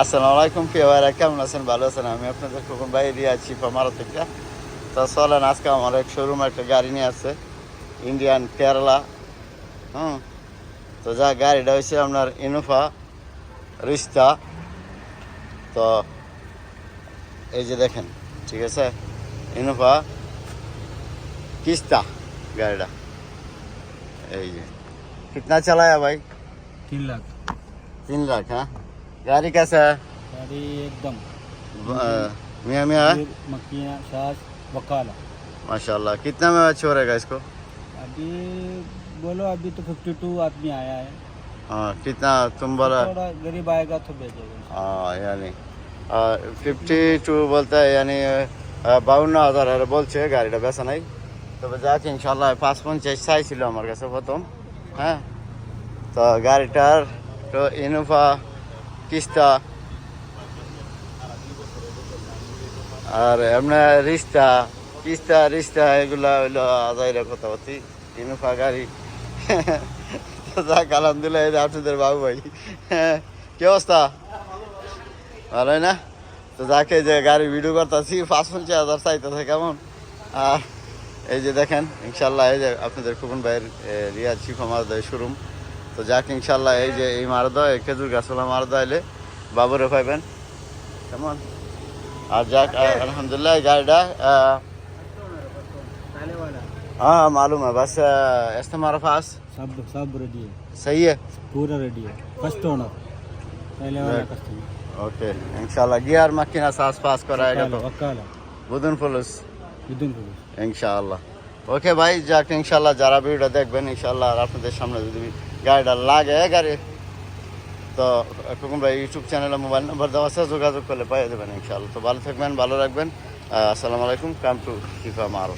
আসসালামু আলাইকুম প্রিয় ভাইরা, কেমন আছেন? ভালো আছেন? আমি আপনাদের খোকন ভাই রিয়াজ শিফা মারো থেকে। তো চলেন, আজকে আমার এক শোরুমে একটা গাড়ি নিয়ে আছে, ইন্ডিয়ান কেরালা। হুম। তো যা গাড়িটা হয়েছে আপনার ইনোভা রিস্তা। তো এই যে দেখেন, ঠিক আছে, ইনোভা কিস্তা গাড়িটা। এই যে कितना चलाया भाई? 3 लाख 3 लाख। हाँ, गाड़ी कैसा है? गाड़ी एकदम मियाँ मियाँ है? मकीना साज वकाला। माशाल्लाह। कितना में छोड़ेगा इसको? अभी बोलो, अभी तो 52 आदमी आया है। हाँ, कितना तुम बोला? थोड़ा गरीब आएगा तो भेजेगा। हाँ, यानी 52 বলতে यानी 52,000 বলছে, গাড়িটা বেচা নাই। তবে যাক ইনশাল্লাহ 550 চাইছিল আমার কাছে প্রথম। হ্যাঁ, তো গাড়িটার তো ইনোভা কিস্তা আর এমনি রিস্তা কিস্তা রিস্তা এগুলা হইলো আজাইরা কথাবার্তি। ইনোভা গাড়ি তো যাক আলহামদুলিল্লাহ, এই যে আপনাদের বাবু ভাই। হ্যাঁ, কি অবস্থা? ভালোই না? তো যাকে যে গাড়ি ভিডিও করতেছি 55,000 চাইতেছে কেমন। আর এই যে দেখেন ইনশাল্লাহ, এই যে আপনাদের খোকন ভাইয়ের রিয়াজ শিফা মারদা শোরুম। তো যাক ইনশাল্লাহ, এই যে এই মারদা খেজুর গাছওয়ালা মারদা এলে বাবুরে পাইবেন কেমন। আর যাক আলহামদুলিল্লাহ, এই গাড়িটা पहले वाला हाँ मालूम है, बस इस्तेमाल पास सब रेडी है, सही है। पूरा रेडी है। फर्स्ट ओनर पहले वाला Right. कस्टमर ओके इंशाल्लाह, गियर मक्खिना सास पास कराएगा तो वकाला बुदन पुलिस विदिन पुलिस। ইনশাআল্লাহ। ওকে ভাই, যাক ইনশাআল্লাহ যারা ভিডিওটা দেখবেন ইনশাআল্লাহ, আর আপনাদের সামনে যদি গাড়িটা লাগে গাড়ি, তো খোকন ভাই ইউটিউব চ্যানেলে মোবাইল নাম্বার দেওয়া আছে, যোগাযোগ করলে পাই দেবেন ইনশাআল্লাহ। তো ভালো থাকবেন, ভালো রাখবেন। আসসালামু আলাইকুম। কাম টু শিফা মারো।